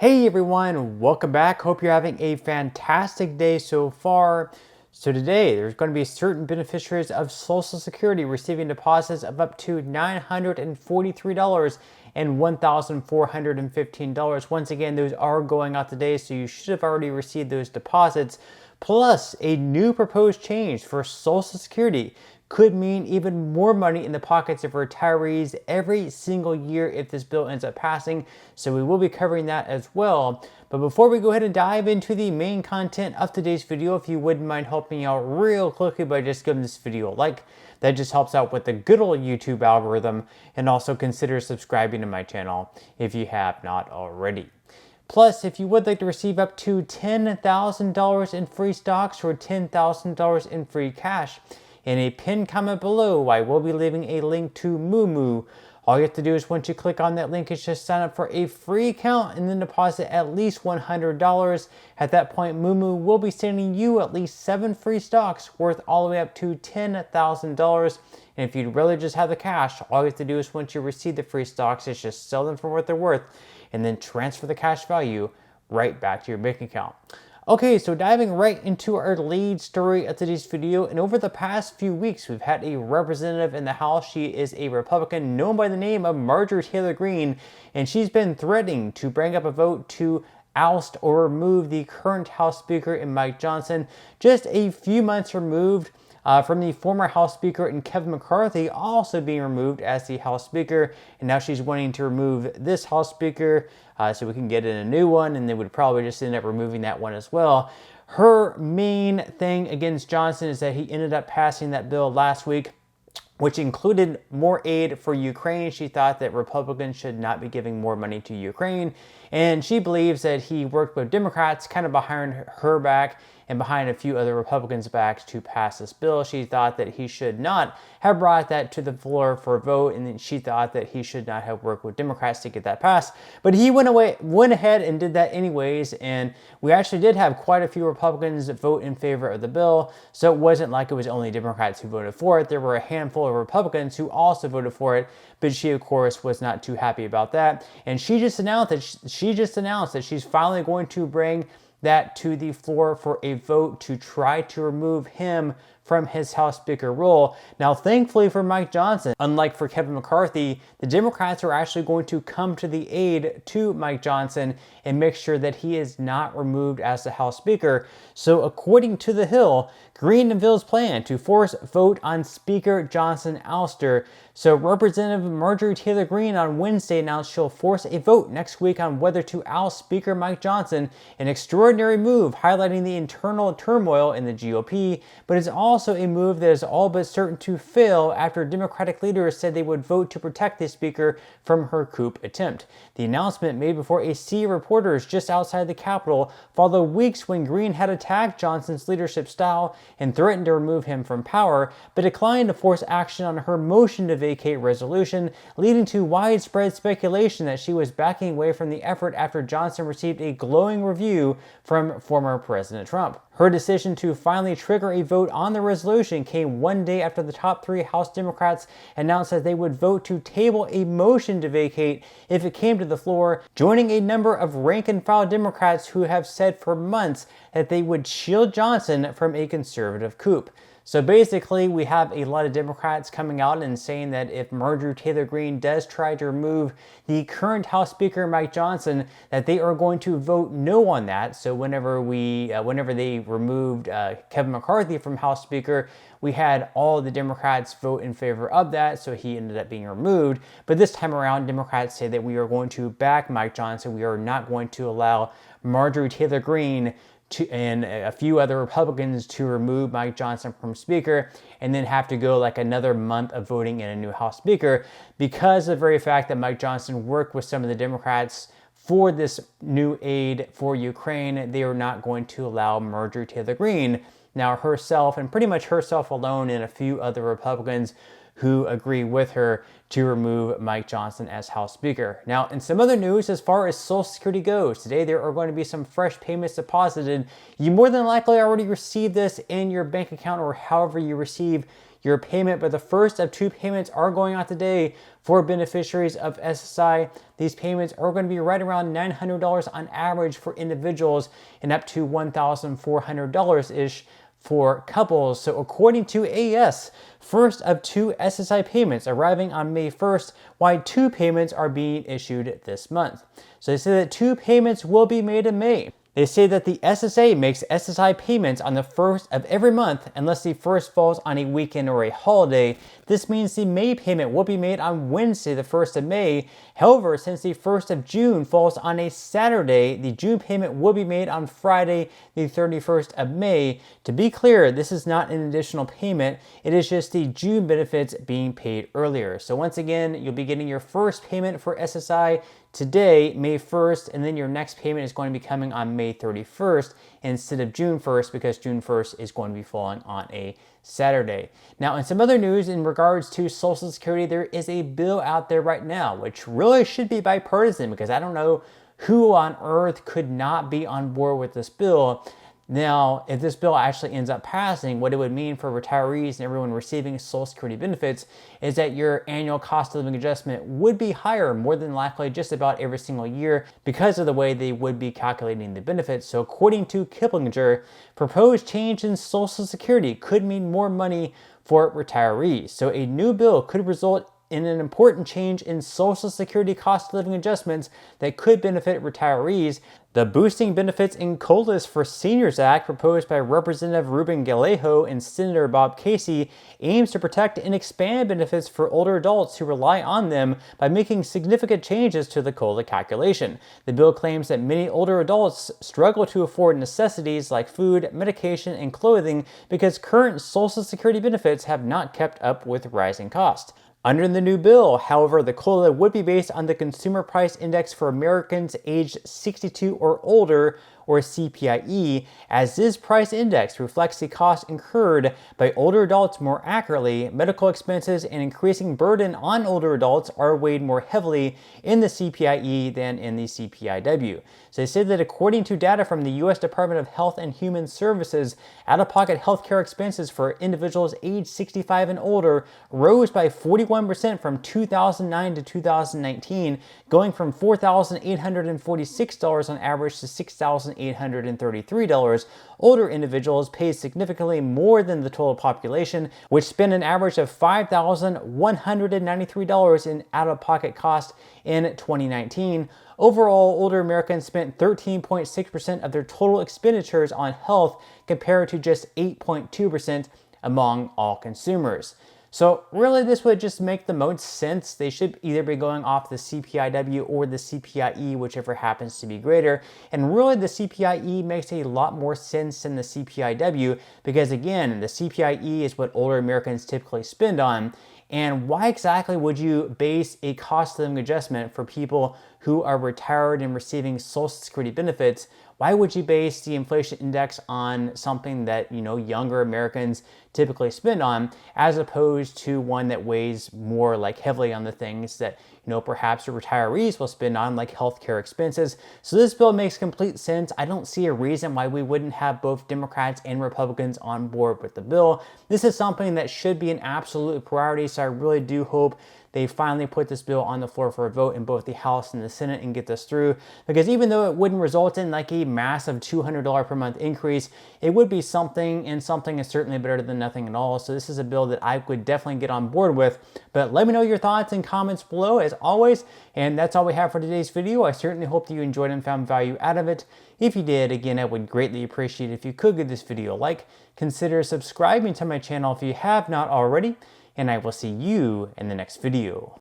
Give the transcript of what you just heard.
Hey everyone, welcome back. Hope you're having a fantastic day so far. So today, there's going to be certain beneficiaries of Social Security receiving deposits of up to $943 and $1,415. Once again, those are going out today, so you should have already received those deposits. Plus, a new proposed change for Social Security could mean even more money in the pockets of retirees every single year if this bill ends up passing. So we will be covering that as well. But before we go ahead and dive into the main content of today's video, if you wouldn't mind helping me out real quickly by just giving this video a like, that just helps out with the good old YouTube algorithm, and also consider subscribing to my channel if you have not already. Plus, if you would like to receive up to $10,000 in free stocks or $10,000 in free cash, in a pinned comment below, I will be leaving a link to Moomoo. All you have to do is once you click on that link is just sign up for a free account and then deposit at least $100. At that point, Moomoo will be sending you at least 7 free stocks worth all the way up to $10,000. And if you really just have the cash, all you have to do is once you receive the free stocks is just sell them for what they're worth and then transfer the cash value right back to your bank account. Okay, so diving right into our lead story of today's video, and over the past few weeks, we've had a representative in the House. She is a Republican known by the name of Marjorie Taylor Greene, and she's been threatening to bring up a vote to oust or remove the current House Speaker in Mike Johnson, just a few months removed from the former House Speaker and Kevin McCarthy also being removed as the House Speaker, and now she's wanting to remove this House Speaker so we can get in a new one, and they would probably just end up removing that one as well. Her main thing against Johnson is that he ended up passing that bill last week, which included more aid for Ukraine. She thought that Republicans should not be giving more money to Ukraine, and she believes that he worked with Democrats kind of behind her back and behind a few other Republicans' backs to pass this bill. She thought that he should not have brought that to the floor for a vote, and then she thought that he should not have worked with Democrats to get that passed. But he went ahead and did that anyways, and we actually did have quite a few Republicans vote in favor of the bill, so it wasn't like it was only Democrats who voted for it. There were a handful of Republicans who also voted for it, but she, of course, was not too happy about that. And she just announced that she's finally going to bring that to the floor for a vote to try to remove him from his House Speaker role. Now, thankfully for Mike Johnson, unlike for Kevin McCarthy, the Democrats are actually going to come to the aid to Mike Johnson and make sure that he is not removed as the House Speaker. So according to The Hill, Greene unveils plan to force vote on Speaker Johnson ouster. So Representative Marjorie Taylor Greene on Wednesday announced she'll force a vote next week on whether to oust Speaker Mike Johnson, an extraordinary move highlighting the internal turmoil in the GOP, but it's also a move that is all but certain to fail after Democratic leaders said they would vote to protect the Speaker from her coup attempt. The announcement, made before a sea of reporters just outside the Capitol, followed weeks when Greene had attacked Johnson's leadership style and threatened to remove him from power, but declined to force action on her motion to vacate resolution, leading to widespread speculation that she was backing away from the effort after Johnson received a glowing review from former President Trump. Her decision to finally trigger a vote on the resolution came one day after the top 3 House Democrats announced that they would vote to table a motion to vacate if it came to the floor, joining a number of rank-and-file Democrats who have said for months that they would shield Johnson from a conservative coup. So basically, we have a lot of Democrats coming out and saying that if Marjorie Taylor Greene does try to remove the current House Speaker, Mike Johnson, that they are going to vote no on that. So whenever they removed Kevin McCarthy from House Speaker, we had all the Democrats vote in favor of that, so he ended up being removed. But this time around, Democrats say that we are going to back Mike Johnson. We are not going to allow Marjorie Taylor Greene and a few other Republicans to remove Mike Johnson from Speaker and then have to go like another month of voting in a new House Speaker because of the very fact that Mike Johnson worked with some of the Democrats for this new aid for Ukraine. They are not going to allow Marjorie Taylor Greene, now herself and pretty much herself alone and a few other Republicans who agree with her, to remove Mike Johnson as House Speaker. Now, in some other news, as far as Social Security goes, today there are going to be some fresh payments deposited. You more than likely already received this in your bank account or however you receive your payment, but the first of 2 payments are going out today for beneficiaries of SSI. These payments are going to be right around $900 on average for individuals and up to $1,400-ish for couples. So according to AES, first of 2 SSI payments arriving on May 1st, while 2 payments are being issued this month. So they say that 2 payments will be made in May. They say that the SSA makes SSI payments on the 1st of every month unless the first falls on a weekend or a holiday. This means the May payment will be made on Wednesday, the 1st of May. However, since the 1st of June falls on a Saturday, the June payment will be made on Friday, the 31st of May. To be clear, this is not an additional payment. It is just the June benefits being paid earlier. So once again, you'll be getting your first payment for SSI today, May 1st, and then your next payment is going to be coming on May 31st instead of June 1st, because June 1st is going to be falling on a Saturday. Now, in some other news in regards to Social Security, there is a bill out there right now, which really should be bipartisan, because I don't know who on earth could not be on board with this bill. Now, if this bill actually ends up passing, what it would mean for retirees and everyone receiving Social Security benefits is that your annual cost of living adjustment would be higher, more than likely just about every single year, because of the way they would be calculating the benefits. So according to Kiplinger, proposed change in Social Security could mean more money for retirees. So a new bill could result in an important change in Social Security cost of living adjustments that could benefit retirees. The Boosting Benefits in COLAs for Seniors Act, proposed by Representative Ruben Gallego and Senator Bob Casey, aims to protect and expand benefits for older adults who rely on them by making significant changes to the COLA calculation. The bill claims that many older adults struggle to afford necessities like food, medication, and clothing because current Social Security benefits have not kept up with rising costs. Under the new bill, however, the COLA would be based on the Consumer Price Index for Americans aged 62 or older, or CPIE, as this price index reflects the costs incurred by older adults more accurately. Medical expenses and increasing burden on older adults are weighed more heavily in the CPIE than in the CPIW. So they say that according to data from the U.S. Department of Health and Human Services, out-of-pocket healthcare expenses for individuals aged 65 and older rose by 41% from 2009 to 2019, going from $4,846 on average to $6,833. Older individuals pay significantly more than the total population, which spend an average of $5,193 in out-of-pocket costs in 2019. Overall, older Americans spent 13.6% of their total expenditures on health, compared to just 8.2% among all consumers. So really, this would just make the most sense. They should either be going off the CPIW or the CPIE, whichever happens to be greater. And really, the CPIE makes a lot more sense than the CPIW, because again, the CPIE is what older Americans typically spend on. And why exactly would you base a cost of living adjustment for people who are retired and receiving Social Security benefits? Why would you base the inflation index on something that, younger Americans typically spend on, as opposed to one that weighs more like heavily on the things that, perhaps your retirees will spend on, like healthcare expenses? So this bill makes complete sense. I don't see a reason why we wouldn't have both Democrats and Republicans on board with the bill. This is something that should be an absolute priority, so I really do hope they finally put this bill on the floor for a vote in both the House and the Senate and get this through, because even though it wouldn't result in like a massive $200 per month increase, it would be something, and something is certainly better than nothing at all. So this is a bill that I would definitely get on board with. But let me know your thoughts and comments below as always, and that's all we have for today's video. I certainly hope that you enjoyed and found value out of it. If you did, again, I would greatly appreciate it if you could give this video a like. Consider subscribing to my channel if you have not already, and I will see you in the next video.